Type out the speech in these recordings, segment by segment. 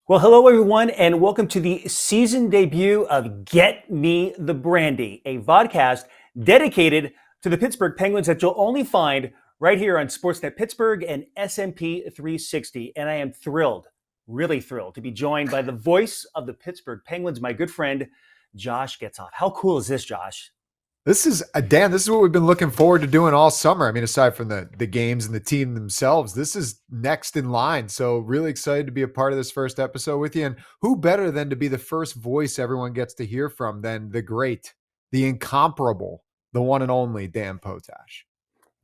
Well, hello everyone, and welcome to the season debut of Get Me the Brandy, a vodcast dedicated to the Pittsburgh Penguins that you'll only find right here on Sportsnet Pittsburgh and SMP 360. And I am thrilled, really thrilled, to be joined by the voice of the Pittsburgh Penguins, my good friend Josh Getzoff. How cool is this, Josh? This is Dan. This is what we've been looking forward to doing all summer. I mean, aside from the games and the team themselves, this is next in line. So really excited to be a part of this first episode with you. And who better than to be the first voice everyone gets to hear from than the great, the incomparable, the one and only Dan Potash.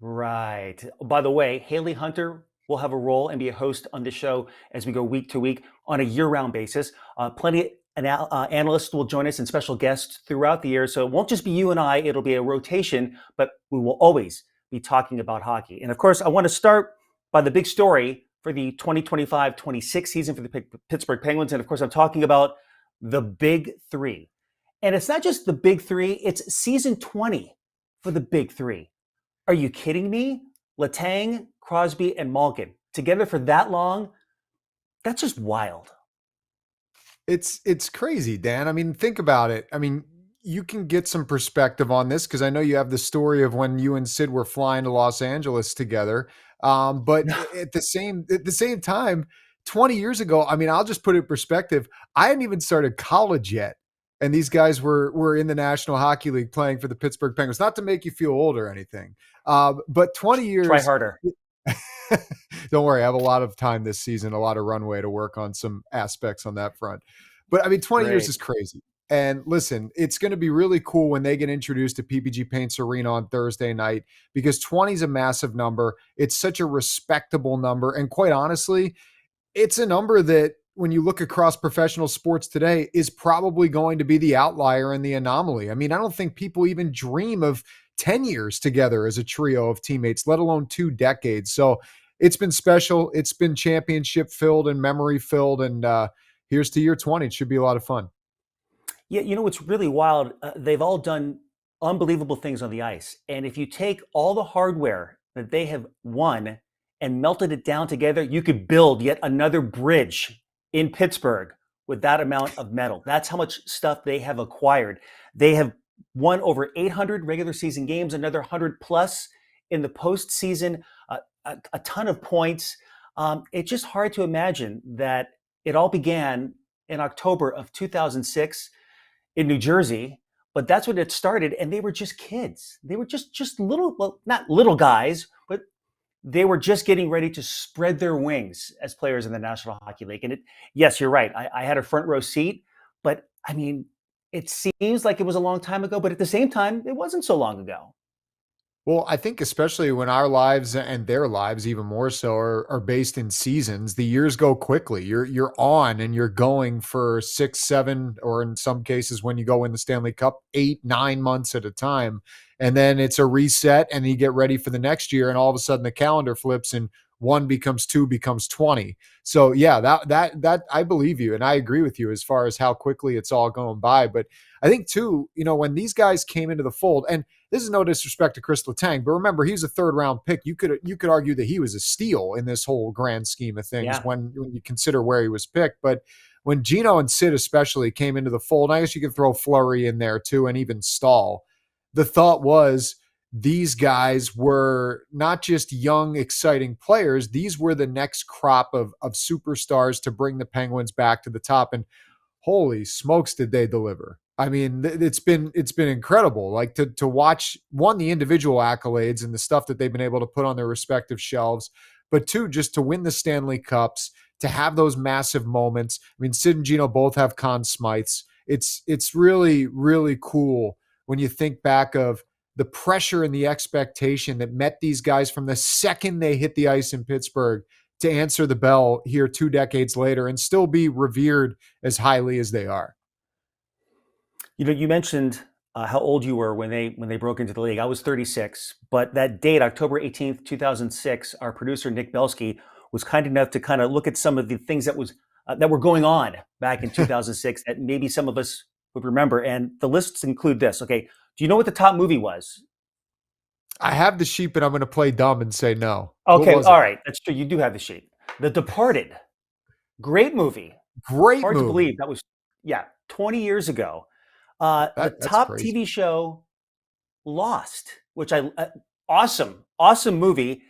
Right. By the way, Haley Hunter will have a role and be a host on the show as we go week to week on a year-round basis. Plenty analysts will join us and special guests throughout the year. So it won't just be you and I, it'll be a rotation, but we will always be talking about hockey. And of course, I want to start by the big story for the 2025-26 season for the Pittsburgh Penguins. And of course, I'm talking about the Big Three. And it's not just the Big Three, it's season 20 for the Big Three. Are you kidding me? Letang, Crosby, and Malkin together for that long? That's just wild. It's crazy, Dan. I mean, think about it. I mean, you can get some perspective on this because I know you have the story of when you and Sid were flying to Los Angeles together. But at the same time, 20 years ago, I mean, I'll just put it in perspective. I hadn't even started college yet, and these guys were in the National Hockey League playing for the Pittsburgh Penguins. Not to make you feel old or anything, but 20 Try years. harder. Don't worry, I have a lot of time this season, a lot of runway to work on some aspects on that front. But I mean, 20 years Great. is crazy. And listen, it's going to be really cool when they get introduced to PPG Paints Arena on Thursday night because 20 is a massive number. It's such a respectable number. And quite honestly, it's a number that when you look across professional sports today is probably going to be the outlier and the anomaly. I mean, I don't think people even dream of 10 years together as a trio of teammates, let alone 2 decades. So it's been special. It's been championship filled and memory filled. And here's to year 20. It should be a lot of fun. Yeah, you know what's really wild? They've all done unbelievable things on the ice. And if you take all the hardware that they have won and melted it down together, you could build yet another bridge in Pittsburgh with that amount of metal. That's how much stuff they have acquired. They have won over 800 regular season games, another 100 plus in the postseason, a ton of points. It's just hard to imagine that it all began in October of 2006 in New Jersey, but that's when it started. And they were just kids. They were just little, well, not little guys, but they were just getting ready to spread their wings as players in the National Hockey League. And yes, you're right. I had a front row seat, but I mean, it seems like it was a long time ago, but at the same time, it wasn't so long ago. Well, I think especially when our lives and their lives even more so are based in seasons, the years go quickly. You're on and you're going for 6, 7, or in some cases when you go win the Stanley Cup, 8, 9 months at a time. And then it's a reset and you get ready for the next year. And all of a sudden the calendar flips and one becomes two becomes 20. So yeah, that I believe you. And I agree with you as far as how quickly it's all going by. But I think too, when these guys came into the fold, and this is no disrespect to Kris Letang, but remember, he's a third-round pick. You could argue that he was a steal in this whole grand scheme of things Yeah. when you consider where he was picked. But when Gino and Sid especially came into the fold, I guess you could throw Fleury in there too, and even Stahl. The thought was these guys were not just young, exciting players. These were the next crop of superstars to bring the Penguins back to the top. And holy smokes, did they deliver? I mean, it's been incredible. Like to watch one, the individual accolades and the stuff that they've been able to put on their respective shelves, but two, just to win the Stanley Cups, to have those massive moments. I mean, Sid and Gino both have Conn Smythes. It's really, really cool when you think back of the pressure and the expectation that met these guys from the second they hit the ice in Pittsburgh to answer the bell here 2 decades later and still be revered as highly as they are. You know, you mentioned how old you were when they broke into the league. I was 36, but that date, October 18th, 2006, our producer Nick Belsky was kind enough to kind of look at some of the things that were going on back in 2006 that maybe some of us would remember. And the lists include this. Okay, do you know what the top movie was? I have the sheep, and I'm going to play dumb and say no. What Okay, was it? all right, that's true. You do have the sheet. The Departed, great movie. Great Hard to believe movie. that was, yeah, 20 years ago. The That's top crazy. TV show, Lost, which awesome movie.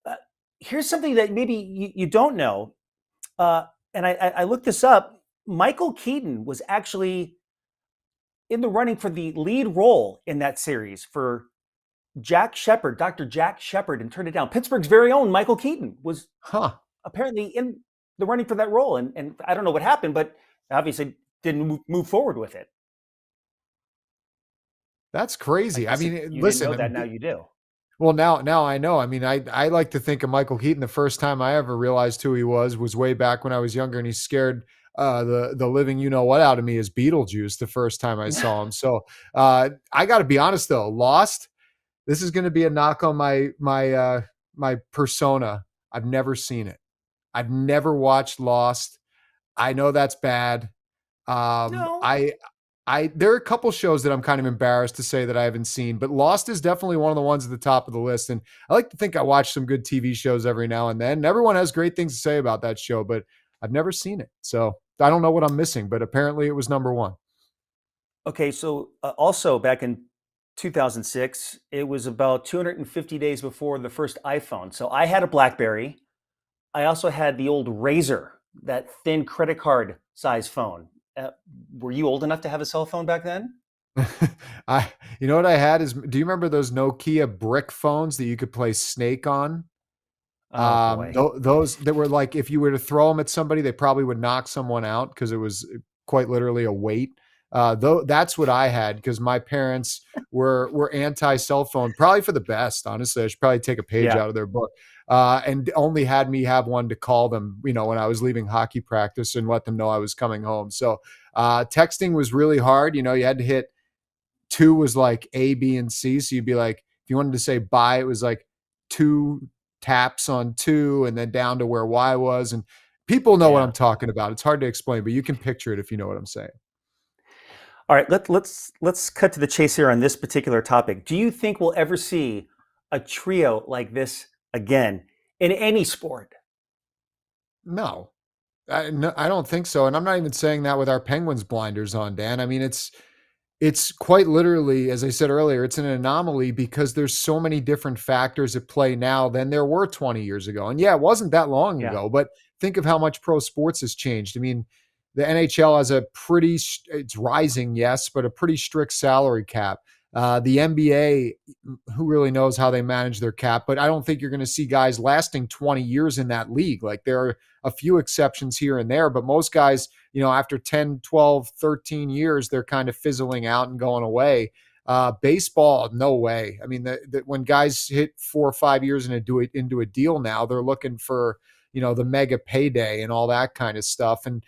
Uh, Here's something that maybe you don't know, and I looked this up. Michael Keaton was actually in the running for the lead role in that series for Jack Shepard, Dr. Jack Shepard, and turned it down. Pittsburgh's very own Michael Keaton was Huh. apparently in the running for that role, and I don't know what happened, but obviously didn't move forward with it. That's I crazy. I guess if mean, you didn't know that, listen, now you do. well, now I know. I mean, I like to think of Michael Keaton. The first time I ever realized who he was way back when I was younger, and he scared the living you know what out of me as Beetlejuice the first time I saw him. So I got to be honest though, Lost. This is going to be a knock on my persona. I've never seen it. I've never watched Lost. I know that's bad. Um, No, I there are a couple shows that I'm kind of embarrassed to say that I haven't seen, but Lost is definitely one of the ones at the top of the list. And I like to think I watch some good TV shows every now and then. Everyone has great things to say about that show, but I've never seen it. So I don't know what I'm missing, but apparently it was number one. okay, so also back in 2006, it was about 250 days before the first iPhone. So I had a BlackBerry. I also had the old Razor, that thin credit card size phone. Were you old enough to have a cell phone back then? You know what I had is, do you remember those Nokia brick phones that you could play Snake on? Oh boy. Those that were like, if you were to throw them at somebody, they probably would knock someone out because it was quite literally a weight. Though that's what I had because my parents were anti cell phone, probably for the best. Honestly, I should probably take a page Yeah. out of their book. And only had me have one to call them, when I was leaving hockey practice and let them know I was coming home. So texting was really hard. You had to hit two was like A, B, and C. So you'd be like, if you wanted to say bye, it was like two taps on two and then down to where Y was. And people know what Yeah. I'm talking about. It's hard to explain, but you can picture it if you know what I'm saying. All right, let's cut to the chase here on this particular topic. Do you think we'll ever see a trio like this again in any sport? No, no, I don't think so. And I'm not even saying that with our Penguins blinders on, Dan. I mean, it's quite literally, as I said earlier, it's an anomaly because there's so many different factors at play now than there were 20 years ago. And yeah, it wasn't that long Yeah. ago, but think of how much pro sports has changed. I mean, the NHL has it's rising, yes, but a pretty strict salary cap. The NBA, who really knows how they manage their cap, but I don't think you're going to see guys lasting 20 years in that league. Like there are a few exceptions here and there, but most guys, after 10, 12, 13 years, they're kind of fizzling out and going away. Baseball, no way. I mean, when guys hit 4 or 5 years into a deal now, they're looking for, the mega payday and all that kind of stuff. And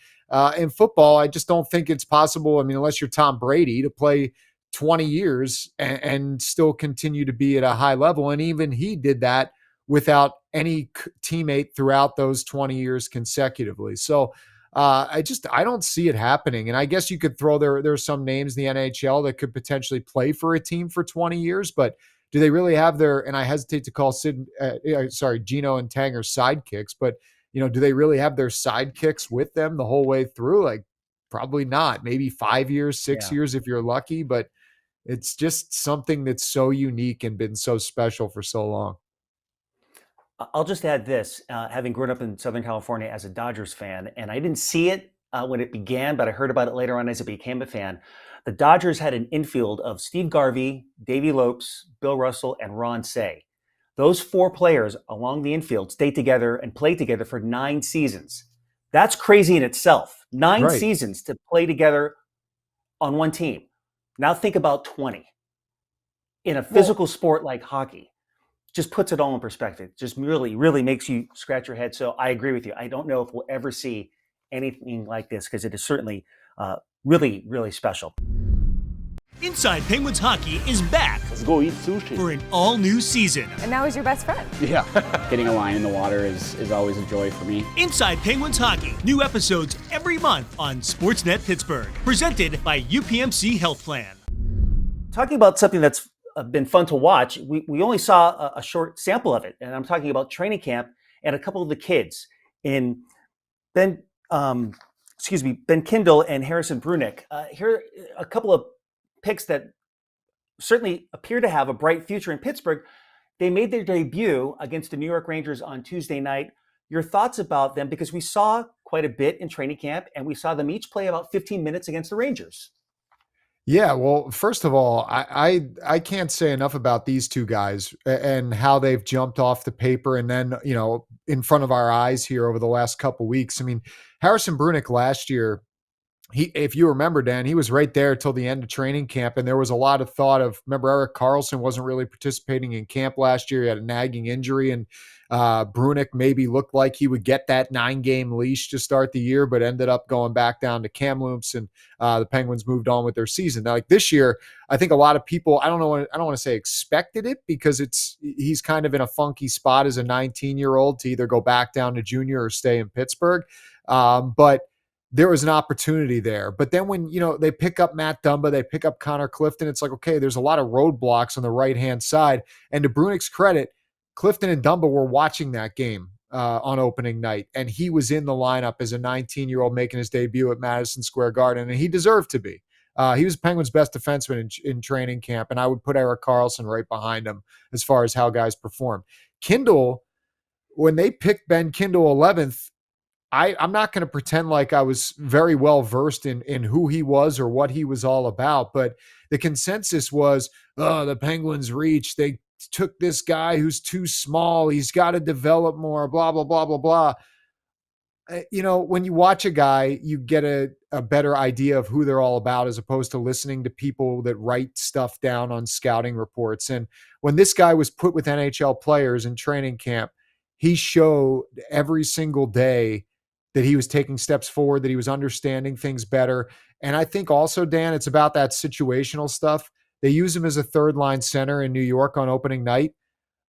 in football, I just don't think it's possible. I mean, unless you're Tom Brady, to play 20 years and still continue to be at a high level. And even he did that without any teammate throughout those 20 years consecutively. So I don't see it happening. And I guess you could throw there's some names in the NHL that could potentially play for a team for 20 years, but do they really have and I hesitate to call Gino and Tanger sidekicks, but do they really have their sidekicks with them the whole way through? Like probably not. Maybe 5 years, six Yeah. years if you're lucky, but it's just something that's so unique and been so special for so long. I'll just add this, having grown up in Southern California as a Dodgers fan, and I didn't see it when it began, but I heard about it later on as I became a fan. The Dodgers had an infield of Steve Garvey, Davey Lopes, Bill Russell, and Ron Say. Those four players along the infield stayed together and played together for 9 seasons. That's crazy in itself. Nine Right. seasons to play together on one team. Now think about 20 in a Well, physical sport like hockey. Just puts it all in perspective. Just really makes you scratch your head. So I agree with you. I don't know if we'll ever see anything like this because it is certainly really special. Inside Penguins Hockey is back Let's go eat sushi. for an all-new season. And now he's your best friend. Yeah. Getting a line in the water is always a joy for me. Inside Penguins Hockey. New episodes every month on Sportsnet Pittsburgh. Presented by UPMC Health Plan. Talking about something that's been fun to watch, we only saw a short sample of it. And I'm talking about training camp and a couple of the kids in Ben Ben Kindel and Harrison Brunicke. Here are a couple of picks that certainly appear to have a bright future in Pittsburgh. They made their debut against the New York Rangers on Tuesday night. Your thoughts about them, because we saw quite a bit in training camp, and we saw them each play about 15 minutes against the Rangers. Yeah, well, first of all, I can't say enough about these two guys and how they've jumped off the paper and then, in front of our eyes here over the last couple weeks. I mean, Harrison Brunicke last year, if you remember, Dan, he was right there till the end of training camp. And there was a lot of thought of, remember, Erik Karlsson wasn't really participating in camp last year. He had a nagging injury, and Brunicke maybe looked like he would get that 9-game leash to start the year, but ended up going back down to Kamloops, and the Penguins moved on with their season. Now, like this year, I think a lot of people, I don't want to say expected it, because he's kind of in a funky spot as a 19-year-old to either go back down to junior or stay in Pittsburgh. But there was an opportunity there. But then when, they pick up Matt Dumba, they pick up Connor Clifton, it's like, okay, there's a lot of roadblocks on the right-hand side. And to Brunicke's credit, Clifton and Dumba were watching that game on opening night, and he was in the lineup as a 19-year-old making his debut at Madison Square Garden, and he deserved to be. He was Penguins' best defenseman in training camp, and I would put Erik Karlsson right behind him as far as how guys perform. Kindel, when they picked Ben Kindel 11th, I'm not going to pretend like I was very well versed in who he was or what he was all about, but the consensus was, the Penguins reach. They took this guy who's too small. He's got to develop more, blah, blah, blah, blah, blah. When you watch a guy, you get a better idea of who they're all about, as opposed to listening to people that write stuff down on scouting reports. And when this guy was put with NHL players in training camp, he showed every single day that he was taking steps forward, that he was understanding things better. And I think also, Dan, it's about that situational stuff. They use him as a third-line center in New York on opening night.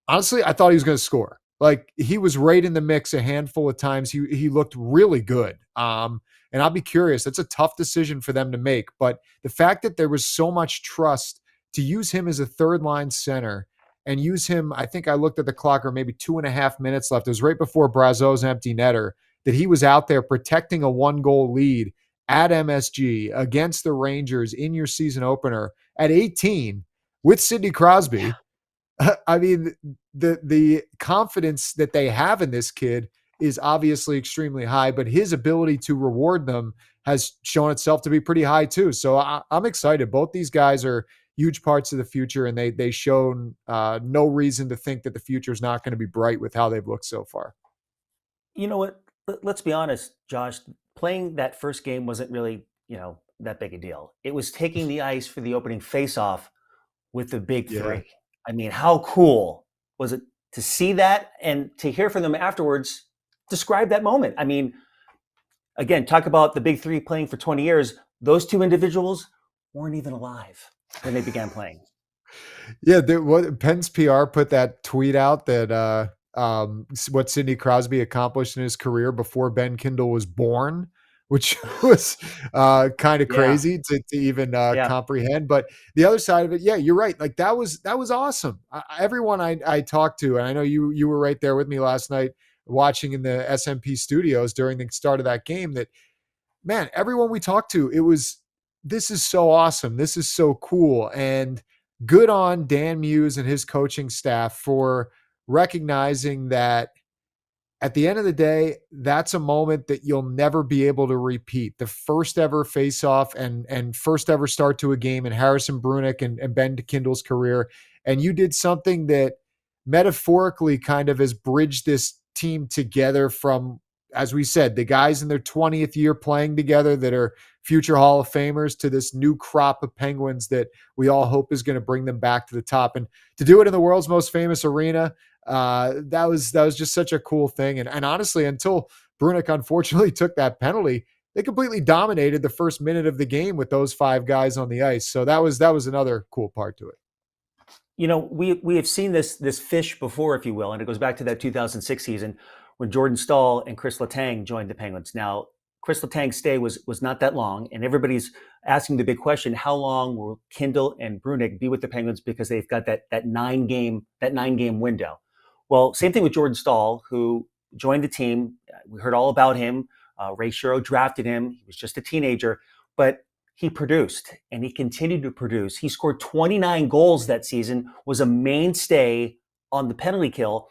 Honestly, I thought he was going to score. Like, he was right in the mix a handful of times. He looked really good. And I'll be curious. That's a tough decision for them to make. But the fact that there was so much trust to use him as a third-line center and use him, I think I looked at the clock, or maybe 2.5 minutes left. It was right before Brazeau's empty netter, that he was out there protecting a 1-goal lead at MSG against the Rangers in your season opener at 18 with Sidney Crosby. I mean, the confidence that they have in this kid is obviously extremely high, but his ability to reward them has shown itself to be pretty high too. So I'm excited. Both these guys are huge parts of the future, and they shown no reason to think that the future is not going to be bright with how they've looked so far. You know what? Let's be honest, Josh. Playing that first game wasn't really, that big a deal. It was taking the ice for the opening faceoff with the big three. I mean, how cool was it to see that and to hear from them afterwards describe that moment? I mean, again, talk about the big three playing for 20 years. Those two individuals weren't even alive when they began playing. Yeah, Penn's PR put that tweet out that what Sidney Crosby accomplished in his career before Ben Kindel was born, which was kind of crazy to even comprehend. But the other side of it, yeah, you're right. Like that was awesome. Everyone I talked to, and I know you were right there with me last night watching in the SMP studios during the start of that game, that, man, everyone we talked to, this is so awesome. This is so cool. And good on Dan Muse and his coaching staff for recognizing that at the end of the day, that's a moment that you'll never be able to repeat. The first ever face-off and first ever start to a game in Harrison Brunicke and Ben Kindel's career. And you did something that metaphorically kind of has bridged this team together from, as we said, the guys in their 20th year playing together that are future Hall of Famers, to this new crop of Penguins that we all hope is going to bring them back to the top. And to do it in the world's most famous arena, that was just such a cool thing. And honestly, until Brunicke unfortunately took that penalty, they completely dominated the first minute of the game with those 5 guys on the ice. So that was another cool part to it. We have seen this fish before, if you will, and it goes back to that 2006 season when Jordan Staal and Kris Letang joined the Penguins. Now, Kris Letang's stay was not that long, and everybody's asking the big question: how long will Kindel and Brunicke be with the Penguins, because they've got that 9-game window? Well, same thing with Jordan Staal, who joined the team. We heard all about him Ray Shero drafted him. He was just a teenager, but he produced and he continued to produce. He scored 29 goals that season, was a mainstay on the penalty kill.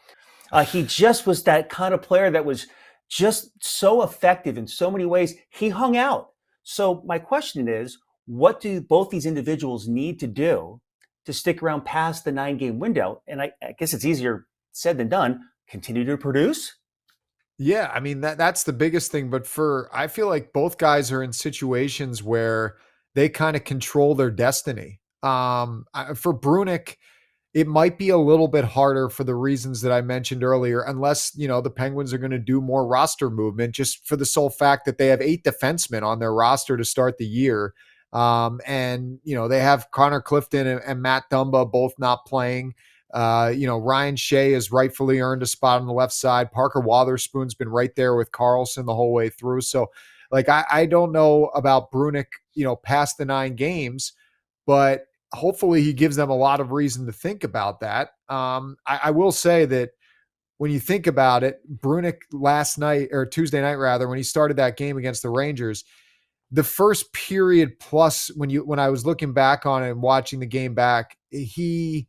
He just was that kind of player that was just so effective in so many ways. He hung out. So my question is, what do both these individuals need to do to stick around past the 9-game window? And I guess it's easier said than done. Continue to produce. Yeah, I mean that's the biggest thing. But I feel like both guys are in situations where they kind of control their destiny. For Brunicke, it might be a little bit harder for the reasons that I mentioned earlier, unless, the Penguins are going to do more roster movement, just for the sole fact that they have 8 defensemen on their roster to start the year. And they have Connor Clifton and Matt Dumba both not playing. Ryan Shea has rightfully earned a spot on the left side. Parker Wotherspoon's been right there with Carlson the whole way through. So, I don't know about Brunicke, past the 9 games, but hopefully he gives them a lot of reason to think about that. I will say that when you think about it, Brunicke last night, or Tuesday night rather, when he started that game against the Rangers, the first period plus, when I was looking back on it and watching the game back, he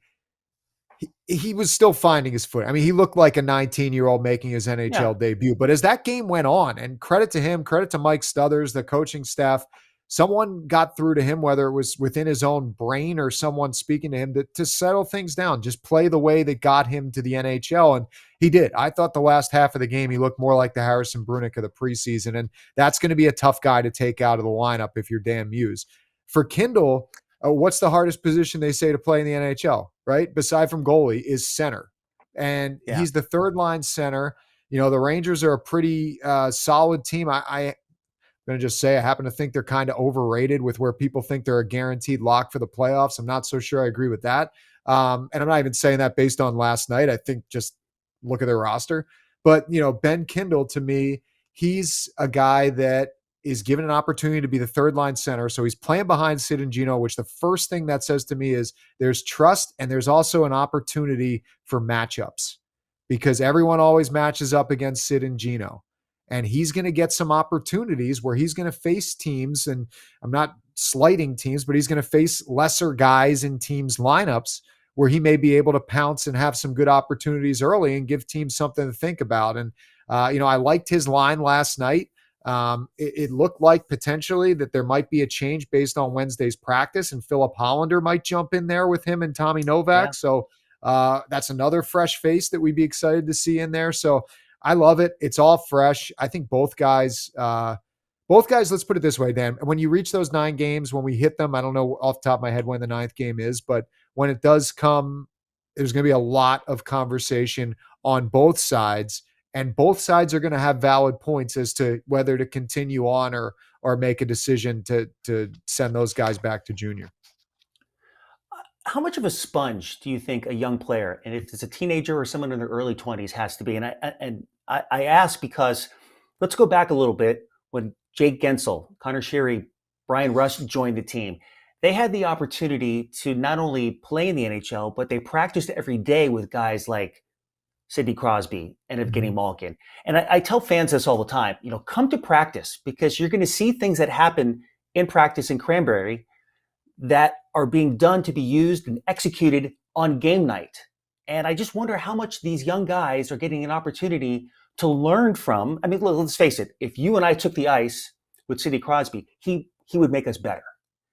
was still finding his foot. I mean, he looked like a 19-year-old making his NHL debut. But as that game went on, and credit to him, credit to Mike Stothers, the coaching staff, someone got through to him, whether it was within his own brain or someone speaking to him, to settle things down, just play the way that got him to the NHL. And he did. I thought the last half of the game, he looked more like the Harrison Brunicke of the preseason. And that's going to be a tough guy to take out of the lineup if you're Dan Muse. For Kindel, what's the hardest position they say to play in the NHL, right? Beside from goalie is center. And he's the third line center. The Rangers are a pretty solid team. I'm going to just say I happen to think they're kind of overrated with where people think they're a guaranteed lock for the playoffs. I'm not so sure I agree with that. And I'm not even saying that based on last night. I think just look at their roster. But, Ben Kindel, to me, he's a guy that is given an opportunity to be the third line center. So he's playing behind Sid and Gino, which the first thing that says to me is there's trust, and there's also an opportunity for matchups, because everyone always matches up against Sid and Gino. And he's going to get some opportunities where he's going to face teams, and I'm not slighting teams, but he's going to face lesser guys in teams' lineups where he may be able to pounce and have some good opportunities early and give teams something to think about. And, I liked his line last night. It looked like potentially that there might be a change based on Wednesday's practice, and Philip Hollander might jump in there with him and Tommy Novak. Yeah. So that's another fresh face that we'd be excited to see in there. So I love it. It's all fresh. I think both guys, let's put it this way, Dan, when you reach those 9 games, when we hit them, I don't know off the top of my head when the 9th game is, but when it does come, there's going to be a lot of conversation on both sides, and both sides are going to have valid points as to whether to continue on or make a decision to send those guys back to junior. How much of a sponge do you think a young player, and if it's a teenager or someone in their early 20s, has to be? And I ask because let's go back a little bit. When Jake Gensel, Connor Sheary, Brian Rush joined the team, they had the opportunity to not only play in the NHL, but they practiced every day with guys like Sidney Crosby and Evgeni Malkin. And I tell fans this all the time, come to practice, because you're going to see things that happen in practice in Cranberry that are being done to be used and executed on game night. And I just wonder how much these young guys are getting an opportunity to learn from. I mean, let's face it, if you and I took the ice with Sidney Crosby, he would make us better.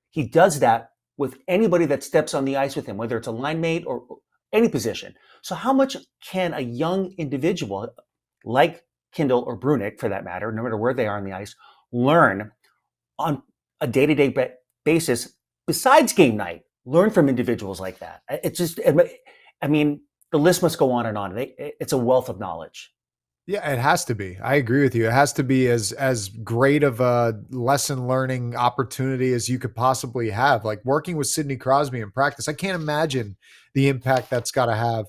He does that with anybody that steps on the ice with him, whether it's a line mate or any position. So how much can a young individual like Kindel or Brunicke, for that matter, no matter where they are on the ice, learn on a day-to-day basis besides game night, learn from individuals like that? It's just, I mean, the list must go on and on. It's a wealth of knowledge. Yeah, it has to be. I agree with you. It has to be as great of a lesson learning opportunity as you could possibly have. Like working with Sidney Crosby in practice, I can't imagine the impact that's got to have,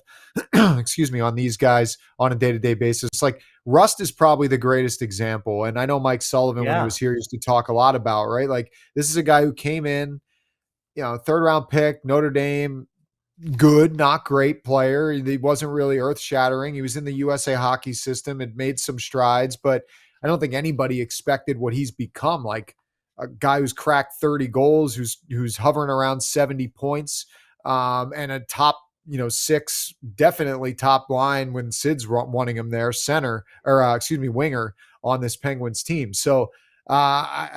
on these guys on a day-to-day basis. Like Rust is probably the greatest example. And I know Mike Sullivan, when he was here, used to talk a lot about, right? Like this is a guy who came in, 3rd round pick, Notre Dame, good, not great player. He wasn't really earth shattering. He was in the USA hockey system and made some strides, but I don't think anybody expected what he's become, like a guy who's cracked 30 goals, who's hovering around 70 points, and a top, 6, definitely top line when Sid's wanting him there, center, or winger on this Penguins team. So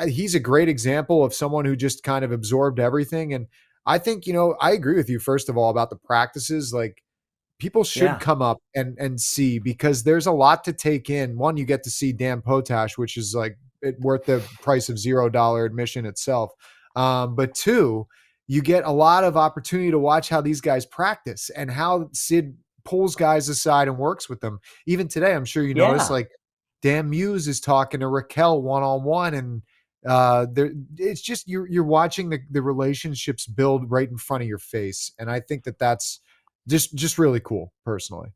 he's a great example of someone who just kind of absorbed everything. And I think, I agree with you, first of all, about the practices. Like, people should Yeah. come up and see, because there's a lot to take in. One, you get to see Dan Potash, which is like worth the price of $0 admission itself. But two, you get a lot of opportunity to watch how these guys practice and how Sid pulls guys aside and works with them. Even today, I'm sure you noticed, Yeah. like, Dan Muse is talking to Raquel one-on-one, and it's just you're watching the relationships build right in front of your face. And I think that's just really cool, personally.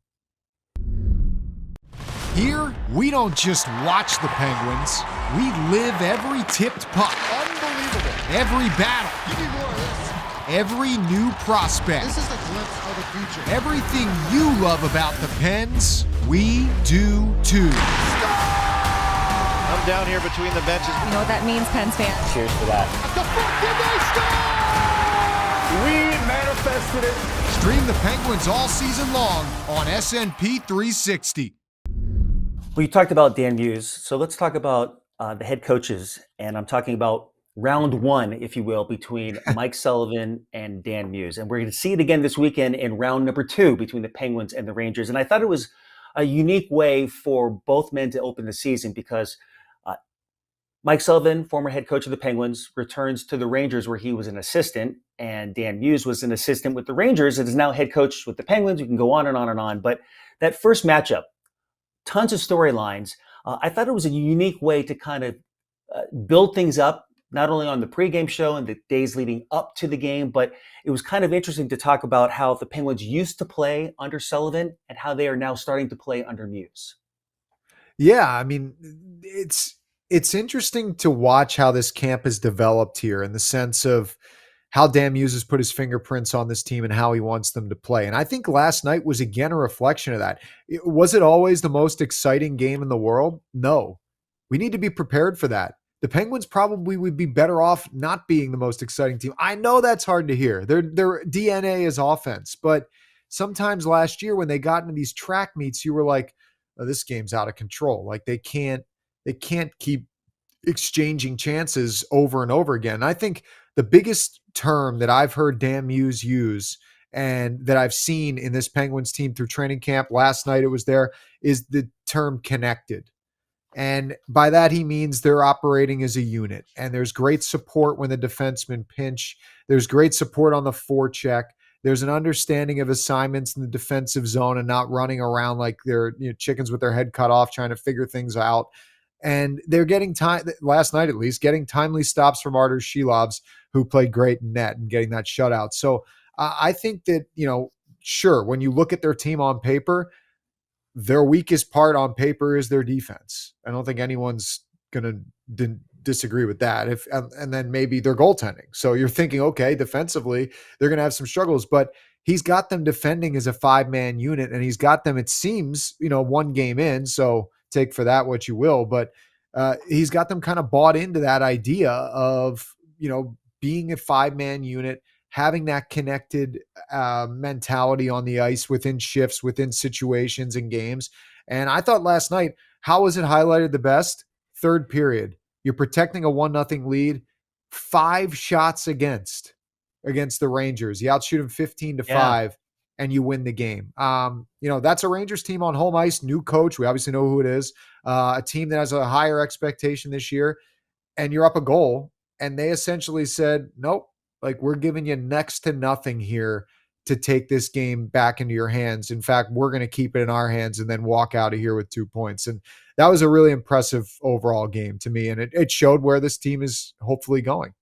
Here, we don't just watch the Penguins. We live every tipped puck. Unbelievable. Every battle. Give me more of this. Every new prospect. This is a glimpse of the future. Everything you love about the Pens, we do too. I'm down here between the benches. You know what that means, Pens fans? Cheers to that. The fuck did they score? We manifested it. Stream the Penguins all season long on SNP 360. Well, you talked about Dan Muse, so let's talk about the head coaches, and I'm talking about round one, if you will, between Mike Sullivan and Dan Muse. And we're going to see it again this weekend in round number 2 between the Penguins and the Rangers. And I thought it was a unique way for both men to open the season, because Mike Sullivan, former head coach of the Penguins, returns to the Rangers where he was an assistant, and Dan Muse was an assistant with the Rangers and is now head coach with the Penguins. We can go on and on and on. But that first matchup, tons of storylines. I thought it was a unique way to kind of build things up, not only on the pregame show and the days leading up to the game, but it was kind of interesting to talk about how the Penguins used to play under Sullivan and how they are now starting to play under Muse. Yeah, I mean, it's interesting to watch how this camp has developed here, in the sense of how Dan Muse has put his fingerprints on this team and how he wants them to play. And I think last night was again a reflection of that. Was it always the most exciting game in the world? No. We need to be prepared for that. The Penguins probably would be better off not being the most exciting team. I know that's hard to hear. Their DNA is offense, but sometimes last year when they got into these track meets, you were like, oh, this game's out of control. Like, they can't keep exchanging chances over and over again. And I think the biggest term that I've heard Dan Muse use, and that I've seen in this Penguins team through training camp, last night it was there, is the term connected. And by that, he means they're operating as a unit, and there's great support when the defensemen pinch. There's great support on the forecheck. There's an understanding of assignments in the defensive zone and not running around like they're chickens with their head cut off trying to figure things out. And they're getting time, last night at least, getting timely stops from Artur Shilovs, who played great in net, and getting that shutout. So I think that, sure, when you look at their team on paper, their weakest part on paper is their defense. I don't think anyone's going to disagree with that. And then maybe their goaltending. So you're thinking, okay, defensively, they're going to have some struggles, but he's got them defending as a 5-man unit, and he's got them, it seems, one game in. So take for that what you will, but he's got them kind of bought into that idea of, being a 5-man unit, having that connected mentality on the ice, within shifts, within situations and games. And I thought last night, how was it highlighted the best? Third period. You're protecting a 1-0 lead, 5 shots against the Rangers. You outshoot them 15-5. And you win the game. That's a Rangers team on home ice, new coach. We obviously know who it is. A team that has a higher expectation this year, and you're up a goal. And they essentially said, nope, like, we're giving you next to nothing here to take this game back into your hands. In fact, we're going to keep it in our hands and then walk out of here with 2 points. And that was a really impressive overall game to me. And it showed where this team is hopefully going.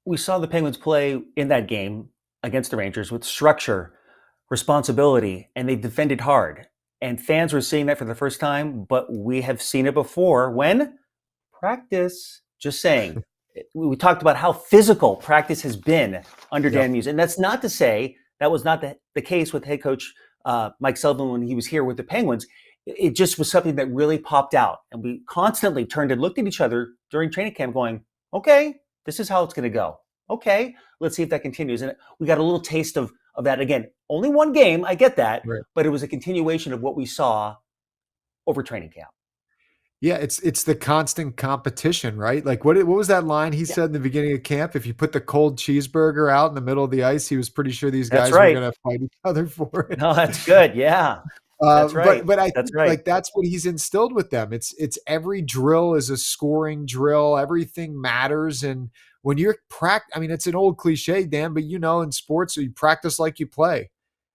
We saw the Penguins play in that game against the Rangers with structure, responsibility, and they defended hard. And fans were seeing that for the first time, but we have seen it before when practice, just saying. We talked about how physical practice has been under Dan Muse. And that's not to say that was not the case with head coach Mike Sullivan when he was here with the Penguins. it just was something that really popped out. And we constantly turned and looked at each other during training camp going, okay, this is how it's going to go. Okay, let's see if that continues. And we got a little taste of that again. Only one game, I get that, Right. but it was a continuation of what we saw over training camp. Yeah, it's the constant competition, right? Like what was that line he said in the beginning of camp? If you put the cold cheeseburger out in the middle of the ice, he was pretty sure these That's guys were right. going to fight each other for it. No, that's good. Yeah, that's right. But I That's think right. like that's what he's instilled with them. It's every drill is a scoring drill. Everything matters, and when you're I mean, it's an old cliche, Dan, but in sports, you practice like you play,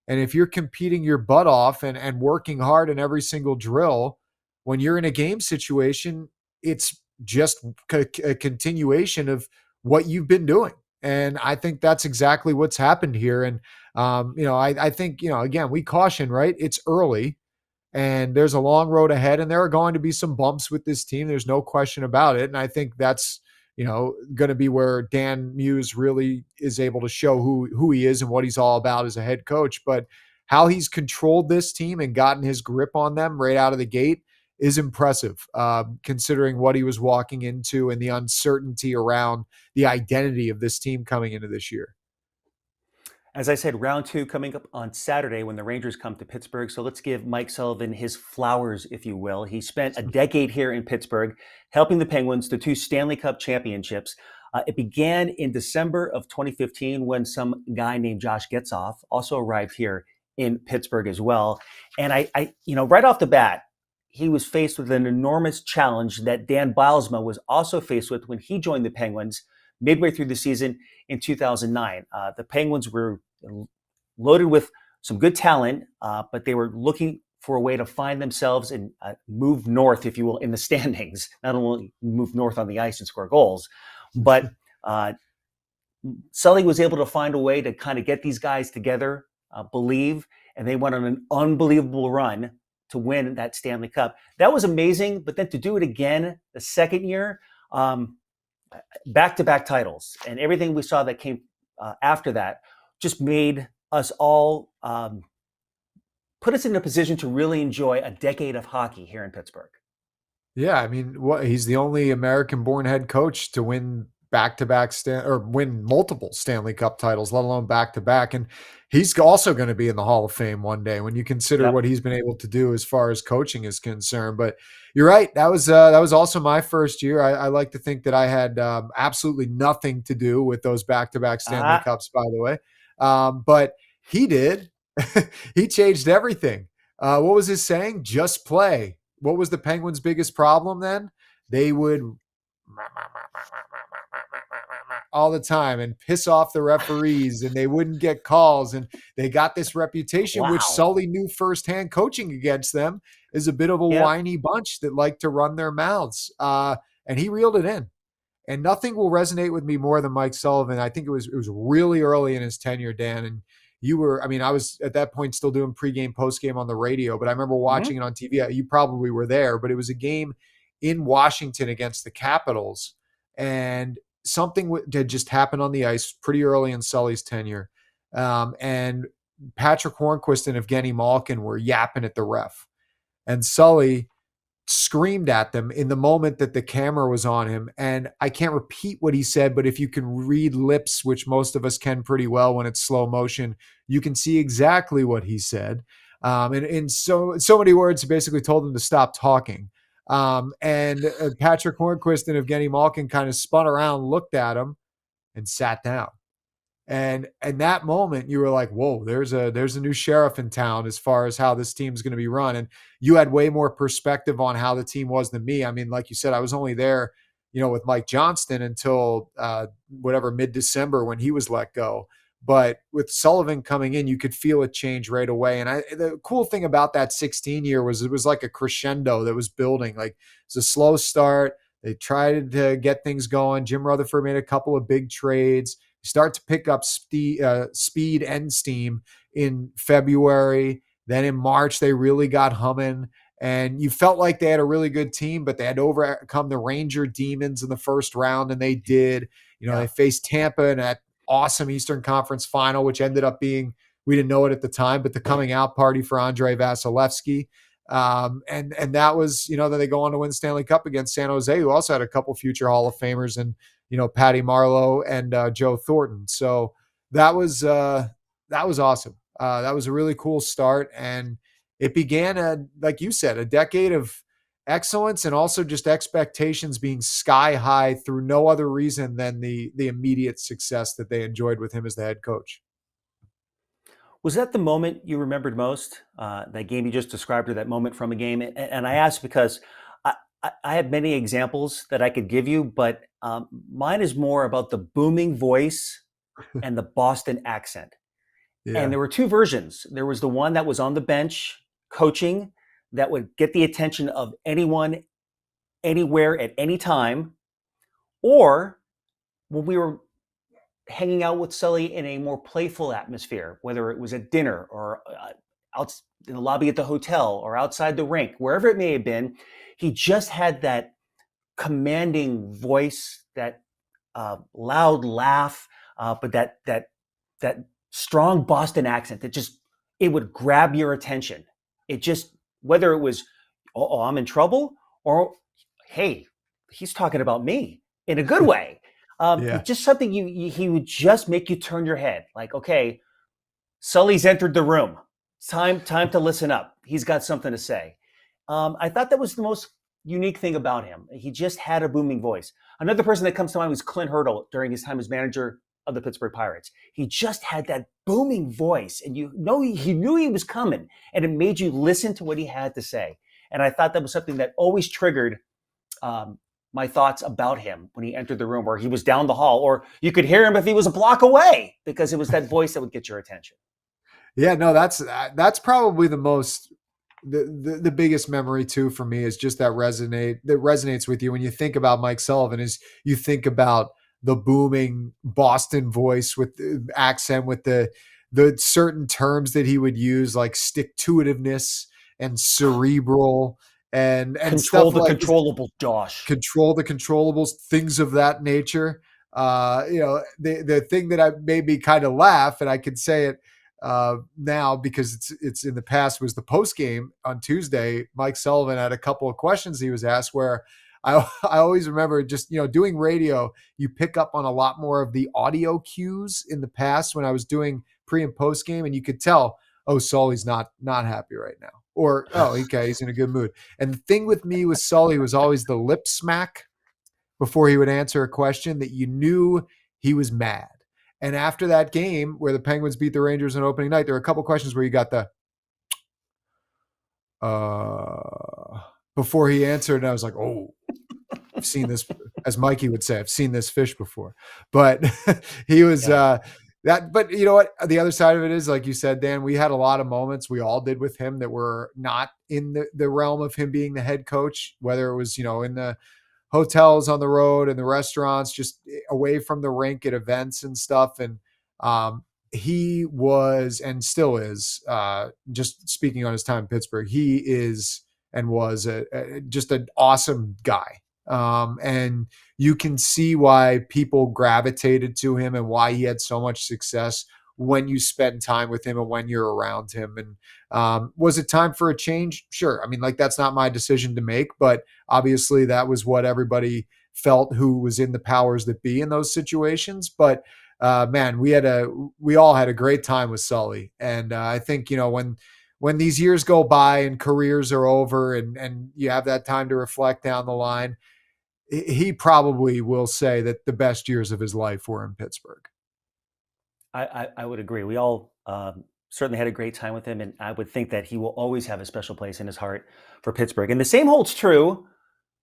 and if you're competing your butt off and working hard in every single drill, when you're in a game situation, it's just a continuation of what you've been doing. And I think that's exactly what's happened here. And, I think, again, we caution, right? It's early and there's a long road ahead and there are going to be some bumps with this team. There's no question about it. And I think that's, going to be where Dan Muse really is able to show who he is and what he's all about as a head coach. But how he's controlled this team and gotten his grip on them right out of the gate is impressive, considering what he was walking into and the uncertainty around the identity of this team coming into this year. As I said, round 2 coming up on Saturday when the Rangers come to Pittsburgh. So let's give Mike Sullivan his flowers, if you will. He spent a decade here in Pittsburgh, helping the Penguins to 2 Stanley Cup championships. It began in December of 2015 when some guy named Josh Getzoff also arrived here in Pittsburgh as well. And I right off the bat, he was faced with an enormous challenge that Dan Bylsma was also faced with when he joined the Penguins midway through the season in 2009. The Penguins were loaded with some good talent, but they were looking for a way to find themselves and move north, if you will, in the standings. Not only move north on the ice and score goals, but Sully was able to find a way to kind of get these guys together, believe, and they went on an unbelievable run to win that Stanley Cup. That was amazing, but then to do it again the second year, back-to-back titles, and everything we saw that came after that just made us all put us in a position to really enjoy a decade of hockey here in Pittsburgh. Yeah, I mean, he's the only American-born head coach to win back-to-back or win multiple Stanley Cup titles, let alone back-to-back. And he's also going to be in the Hall of Fame one day when you consider what he's been able to do as far as coaching is concerned. But you're right. That was also my first year. I like to think that I had absolutely nothing to do with those back-to-back Stanley Cups, by the way. But he did. He changed everything. What was his saying? Just play. What was the Penguins' biggest problem then? They would all the time and piss off the referees and they wouldn't get calls. And they got this reputation, which Sully knew firsthand coaching against them, is a bit of a whiny bunch that like to run their mouths. And he reeled it in. And nothing will resonate with me more than Mike Sullivan. I think it was really early in his tenure, Dan. And I was at that point still doing pregame, postgame on the radio, but I remember watching it on TV. You probably were there, but it was a game in Washington against the Capitals. And something had just happened on the ice pretty early in Sully's tenure. And Patrick Hornquist and Evgeni Malkin were yapping at the ref. And Sully screamed at them in the moment that the camera was on him. And I can't repeat what he said, but if you can read lips, which most of us can pretty well when it's slow motion, you can see exactly what he said. And in so many words, he basically told them to stop talking. And Patrick Hornquist and Evgeni Malkin kind of spun around, looked at him, and sat down. And in that moment, you were like, whoa, there's a new sheriff in town as far as how this team's going to be run. And you had way more perspective on how the team was than me. I mean, like you said, I was only there, with Mike Johnston until mid-December when he was let go. But with Sullivan coming in, you could feel it change right away. And the cool thing about that 16 year was it was like a crescendo that was building. Like it's a slow start. They tried to get things going. Jim Rutherford made a couple of big trades. Start to pick up speed and steam in February. Then in March, they really got humming. And you felt like they had a really good team, but they had to overcome the Ranger Demons in the first round, and they did. They faced Tampa in that awesome Eastern Conference final, which ended up being, we didn't know it at the time, but the coming out party for Andrei Vasilevsky. And that was, then they go on to win Stanley Cup against San Jose, who also had a couple future Hall of Famers, and Patty Marleau and Joe Thornton. So that was awesome. That was a really cool start, and it began like you said, a decade of excellence, and also just expectations being sky high through no other reason than the immediate success that they enjoyed with him as the head coach. Was that the moment you remembered most? That game you just described, or that moment from a game? And I ask because I have many examples that I could give you, but mine is more about the booming voice and the Boston accent. Yeah. And there were two versions. There was the one that was on the bench coaching that would get the attention of anyone, anywhere, at any time. Or when we were hanging out with Sully in a more playful atmosphere, whether it was at dinner or out in the lobby at the hotel or outside the rink, wherever it may have been, he just had that commanding voice, that loud laugh, but that strong Boston accent that it would grab your attention. It just, whether it was, oh, I'm in trouble, or, hey, he's talking about me in a good way. Just something he would just make you turn your head. Like, okay, Sully's entered the room. It's time to listen up. He's got something to say. I thought that was the most unique thing about him. He just had a booming voice. Another person that comes to mind was Clint Hurdle during his time as manager of the Pittsburgh Pirates. He just had that booming voice, and he knew he was coming, and it made you listen to what he had to say. And I thought that was something that always triggered my thoughts about him when he entered the room, where he was down the hall, or you could hear him if he was a block away, because it was that voice that would get your attention. Yeah, no, that's probably the biggest memory too for me, is just that resonates with you when you think about Mike Sullivan. Is you think about the booming Boston voice with the accent, with the certain terms that he would use, like stick-to-itiveness and cerebral and control stuff the like controllable, Josh. Control the controllables, things of that nature. The thing that made me kind of laugh, and I can say it now because it's in the past, was the post game on Tuesday. Mike Sullivan had a couple of questions he was asked where I always remember, just, doing radio, you pick up on a lot more of the audio cues in the past when I was doing pre and post game, and you could tell, oh, Sully's not happy right now, or, oh, okay, he's in a good mood. And the thing with me with Sully was always the lip smack before he would answer a question, that you knew he was mad. And after that game where the Penguins beat the Rangers on opening night, there were a couple questions where you got the before he answered, and I was like, oh, I've seen this, as Mikey would say, I've seen this fish before. But he was but you know what? The other side of it is, like you said, Dan, we had a lot of moments, we all did, with him that were not in the realm of him being the head coach, whether it was, in the hotels, on the road, in the restaurants, just away from the rink at events and stuff. And he was, and still is, just speaking on his time in Pittsburgh, he is and was just an awesome guy. And you can see why people gravitated to him and why he had so much success when you spend time with him and when you're around him. And was it time for a change? Sure. I mean, like, that's not my decision to make, but obviously that was what everybody felt who was in the powers that be in those situations. But man, we all had a great time with Sully. And I think, when these years go by and careers are over and you have that time to reflect down the line, he probably will say that the best years of his life were in Pittsburgh. I would agree. We all certainly had a great time with him, and I would think that he will always have a special place in his heart for Pittsburgh. And the same holds true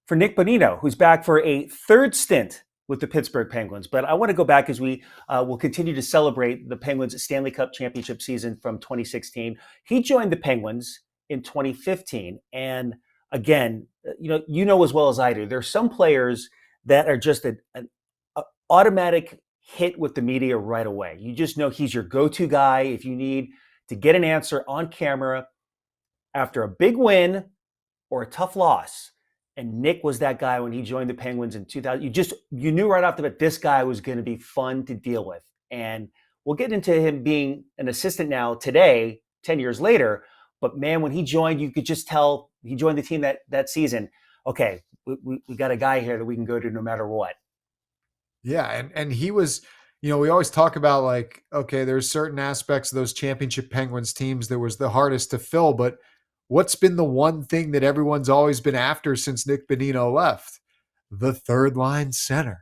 for Nick Bonino, who's back for a third stint with the Pittsburgh Penguins. But I want to go back, as we will continue to celebrate the Penguins' Stanley Cup championship season from 2016. He joined the Penguins in 2015. And again, you know as well as I do, there's some players that are just an automatic hit with the media right away. You just know he's your go-to guy if you need to get an answer on camera after a big win or a tough loss. And Nick was that guy when he joined the Penguins in 2000. You knew right off the bat this guy was going to be fun to deal with. And we'll get into him being an assistant now today, 10 years later. But man, when he joined, you could just tell he joined the team that season. Okay, we got a guy here that we can go to no matter what. Yeah, and he was, we always talk about like, okay, there's certain aspects of those championship Penguins teams that was the hardest to fill, but what's been the one thing that everyone's always been after since Nick Bonino left? The third line center.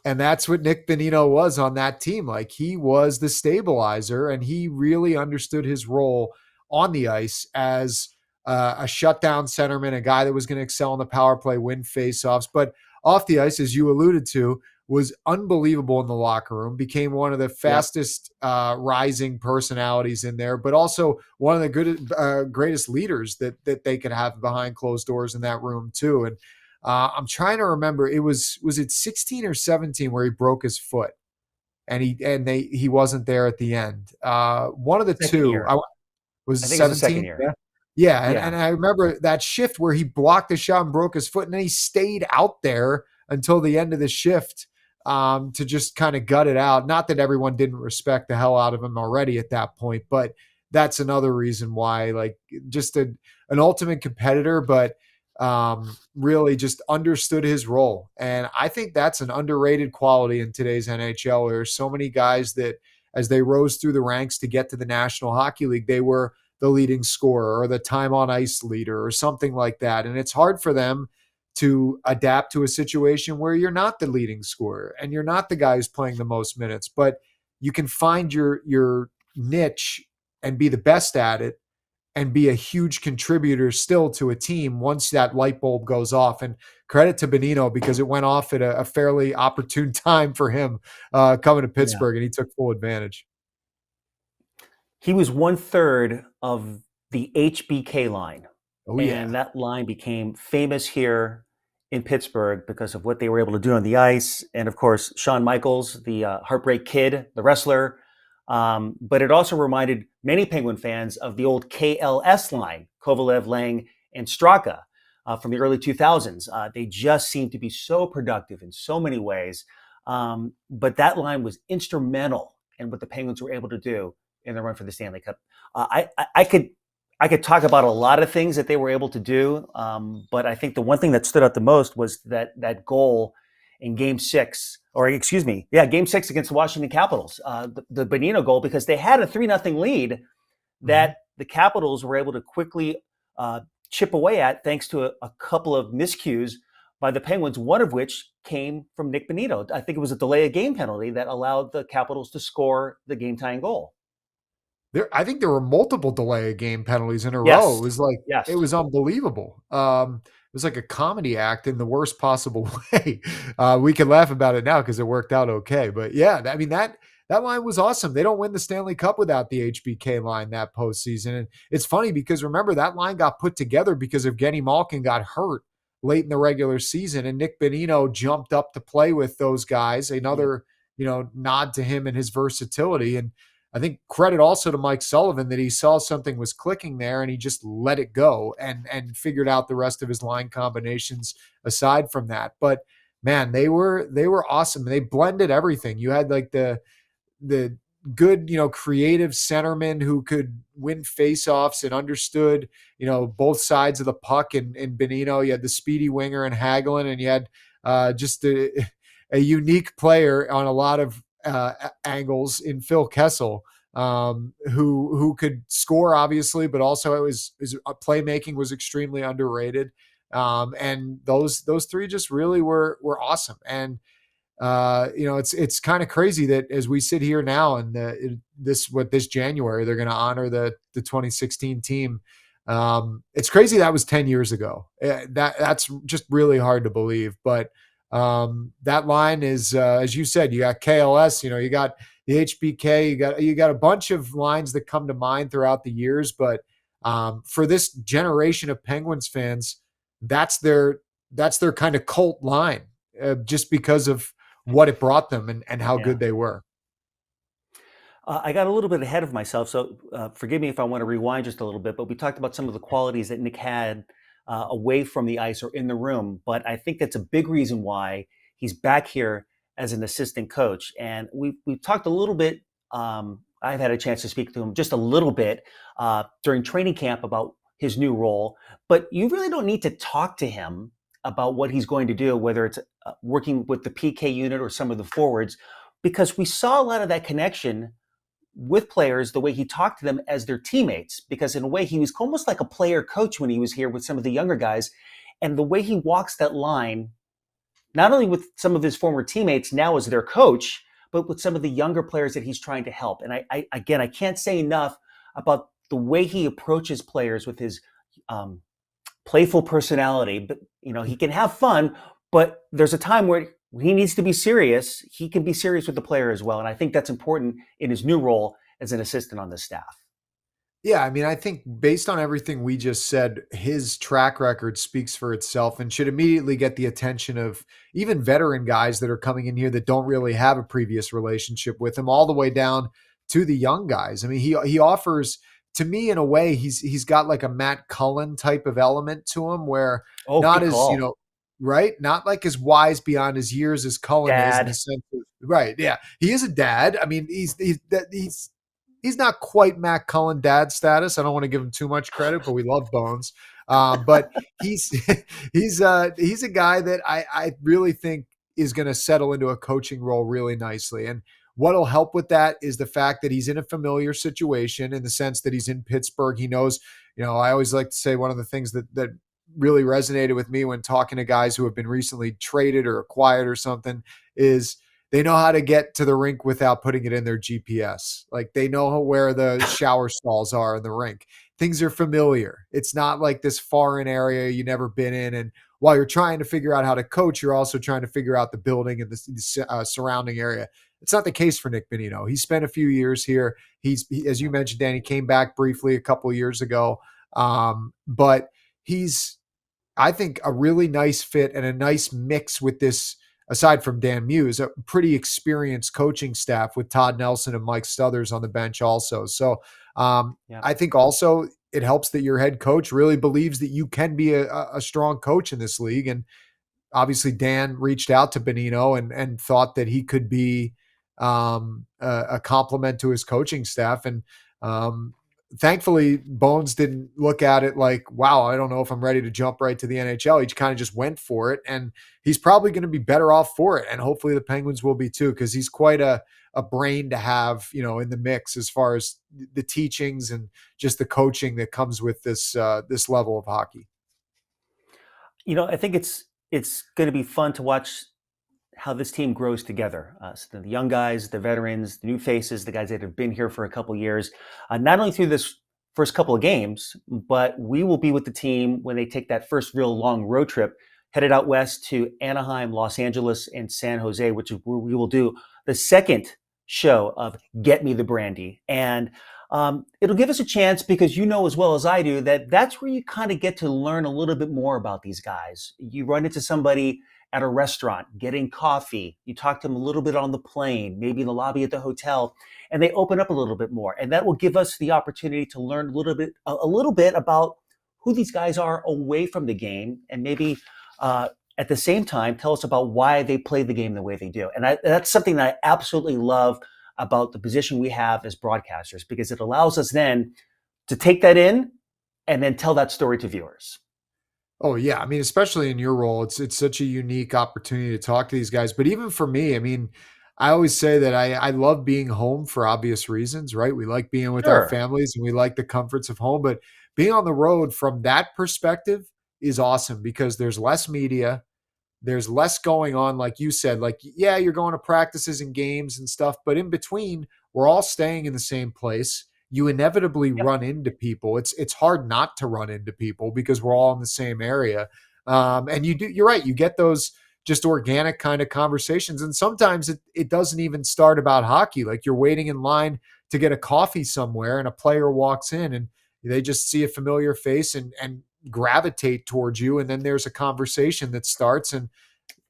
And that's what Nick Bonino was on that team. Like, he was the stabilizer, and he really understood his role on the ice as a shutdown centerman, a guy that was going to excel in the power play, win faceoffs. But off the ice, as you alluded to, was unbelievable in the locker room, became one of the fastest rising personalities in there, but also one of the greatest leaders that they could have behind closed doors in that room too. And I'm trying to remember, was it 16 or 17 where he broke his foot and he wasn't there at the end. One of the Second two. year. Was I it think it was the 17? second year. Yeah. Yeah. Yeah. And I remember that shift where he blocked the shot and broke his foot, and then he stayed out there until the end of the shift to just kind of gut it out. Not that everyone didn't respect the hell out of him already at that point, but that's another reason why, like, just an ultimate competitor, but really just understood his role. And I think that's an underrated quality in today's NHL. There's so many guys that, as they rose through the ranks to get to the National Hockey League, they were the leading scorer or the time on ice leader or something like that. And it's hard for them to adapt to a situation where you're not the leading scorer and you're not the guy who's playing the most minutes, but you can find your niche and be the best at it and be a huge contributor still to a team once that light bulb goes off. And credit to Bonino, because it went off at a fairly opportune time for him coming to Pittsburgh, and he took full advantage. He was 1/3 of the HBK line. Oh, yeah. And that line became famous here in Pittsburgh because of what they were able to do on the ice. And of course, Shawn Michaels, the Heartbreak Kid, the wrestler. But it also reminded many Penguin fans of the old KLS line, Kovalev, Lang, and Straka from the early 2000s. They just seemed to be so productive in so many ways. But that line was instrumental in what the Penguins were able to do in the run for the Stanley Cup. I could talk about a lot of things that they were able to do, but I think the one thing that stood out the most was that goal in Game 6, Game 6 against the Washington Capitals, the Bonino goal, because they had a 3-0 lead that the Capitals were able to quickly chip away at thanks to a couple of miscues by the Penguins, one of which came from Nick Bonino. I think it was a delay of game penalty that allowed the Capitals to score the game-tying goal. I think there were multiple delay of game penalties in a Yes. row. It was like, Yes. It was unbelievable. It was like a comedy act in the worst possible way. We can laugh about it now because it worked out okay. But yeah, I mean, that line was awesome. They don't win the Stanley Cup without the HBK line that postseason. And it's funny because remember, that line got put together because Evgeni Malkin got hurt late in the regular season, and Nick Bonino jumped up to play with those guys. Another, nod to him and his versatility. And I think credit also to Mike Sullivan that he saw something was clicking there and he just let it go and figured out the rest of his line combinations aside from that. But man, they were awesome. They blended everything. You had like the good, creative centerman who could win faceoffs and understood, both sides of the puck and Bonino. You had the speedy winger and Hagelin, and you had just a unique player on a lot of angles in Phil Kessel, who could score obviously, but also his playmaking was extremely underrated. And those three just really were awesome. And it's kind of crazy that as we sit here now and this January, they're going to honor the 2016 team. It's crazy that was 10 years ago. That's just really hard to believe, but that line is, as you said, you got KLS, you got the HBK, you got a bunch of lines that come to mind throughout the years. But for this generation of Penguins fans, that's their kind of cult line, just because of what it brought them and how good they were. I got a little bit ahead of myself, so forgive me if I want to rewind just a little bit, but we talked about some of the qualities that Nick had away from the ice or in the room. But I think that's a big reason why he's back here as an assistant coach. And we've talked a little bit I've had a chance to speak to him just a little bit during training camp about his new role, but you really don't need to talk to him about what he's going to do, whether it's working with the PK unit or some of the forwards, because we saw a lot of that connection with players, the way he talked to them as their teammates, because in a way he was almost like a player coach when he was here with some of the younger guys. And the way he walks that line, not only with some of his former teammates now as their coach, but with some of the younger players that he's trying to help. And I can't say enough about the way he approaches players with his playful personality. But he can have fun, but there's a time where he needs to be serious. He can be serious with the player as well. And I think that's important in his new role as an assistant on the staff. Yeah, I mean, I think based on everything we just said, his track record speaks for itself and should immediately get the attention of even veteran guys that are coming in here that don't really have a previous relationship with him, all the way down to the young guys. I mean, he offers, to me, in a way, he's got like a Matt Cullen type of element to him, where not good as call. right, not like as wise beyond his years as Cullen is in the Dad. sense of, right, yeah, he is a dad. I mean, he's not quite Matt Cullen dad status. I don't want to give him too much credit, but we love Bones. But he's he's a guy that I really think is going to settle into a coaching role really nicely. And what'll help with that is the fact that he's in a familiar situation, in the sense that he's in Pittsburgh. He knows, I always like to say one of the things that really resonated with me when talking to guys who have been recently traded or acquired or something is they know how to get to the rink without putting it in their GPS. Like, they know where the shower stalls are in the rink. Things are familiar. It's not like this foreign area you've never been in. And while you're trying to figure out how to coach, you're also trying to figure out the building and the surrounding area. It's not the case for Nick Bonino. He spent a few years here. As you mentioned, Dan, he came back briefly a couple of years ago. But he's, I think, a really nice fit and a nice mix with this, aside from Dan Muse, a pretty experienced coaching staff with Todd Nelson and Mike Stothers on the bench also. So I think also it helps that your head coach really believes that you can be a strong coach in this league. And obviously Dan reached out to Bonino and thought that he could be a compliment to his coaching staff. And thankfully, Bones didn't look at it like, wow, I don't know if I'm ready to jump right to the NHL. He kind of just went for it, and he's probably going to be better off for it. And hopefully the Penguins will be too, because he's quite a brain to have, in the mix as far as the teachings and just the coaching that comes with this level of hockey. I think it's going to be fun to watch how this team grows together. So the young guys, the veterans, the new faces, the guys that have been here for a couple of years, not only through this first couple of games, but we will be with the team when they take that first real long road trip, headed out west to Anaheim, Los Angeles, and San Jose, which is where we will do the second show of Get Me the Brandy. And it'll give us a chance, because as well as I do, that that's where you kind of get to learn a little bit more about these guys. You run into somebody at a restaurant, getting coffee. You talk to them a little bit on the plane, maybe in the lobby at the hotel, and they open up a little bit more. And that will give us the opportunity to learn a little bit about who these guys are away from the game, and maybe at the same time tell us about why they play the game the way they do. And that's something that I absolutely love about the position we have as broadcasters, because it allows us then to take that in and then tell that story to viewers. Oh yeah. I mean, especially in your role, it's such a unique opportunity to talk to these guys. But even for me, I mean, I always say that I love being home for obvious reasons, right? We like being with our Sure. families and we like the comforts of home, but being on the road from that perspective is awesome, because there's less media, there's less going on. Like you said, like, yeah, you're going to practices and games and stuff, but in between, we're all staying in the same place. You inevitably Yep. run into people. It's hard not to run into people because we're all in the same area. And you're right. You get those just organic kind of conversations. And sometimes it doesn't even start about hockey. Like, you're waiting in line to get a coffee somewhere and a player walks in and they just see a familiar face and gravitate towards you. And then there's a conversation that starts, and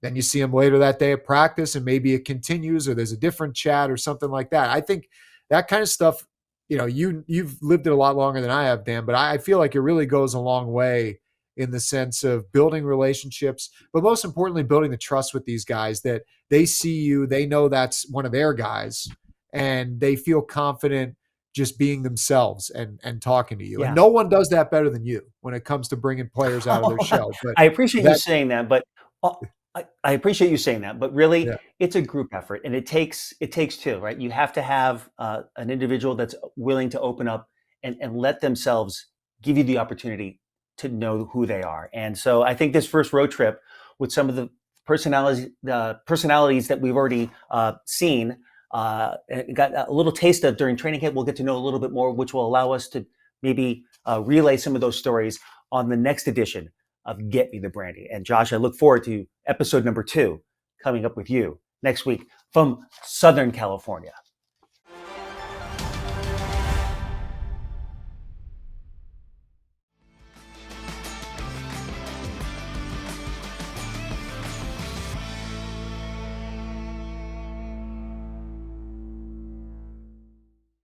then you see them later that day at practice, and maybe it continues, or there's a different chat or something like that. I think that kind of stuff, you've lived it a lot longer than I have, Dan, but I feel like it really goes a long way in the sense of building relationships, but most importantly, building the trust with these guys, that they see you, they know that's one of their guys, and they feel confident just being themselves and talking to you. Yeah. And no one does that better than you when it comes to bringing players out of their shell. But I appreciate you that- saying that, but I appreciate you saying that, but really, Yeah. it's a group effort, and it takes two, right? You have to have an individual that's willing to open up and let themselves give you the opportunity to know who they are. And so I think this first road trip with some of the personalities that we've already seen, got a little taste of during training camp, we'll get to know a little bit more, which will allow us to maybe relay some of those stories on the next edition of Get Me the Brandy. And Josh, I look forward to episode number 2 coming up with you next week from Southern California.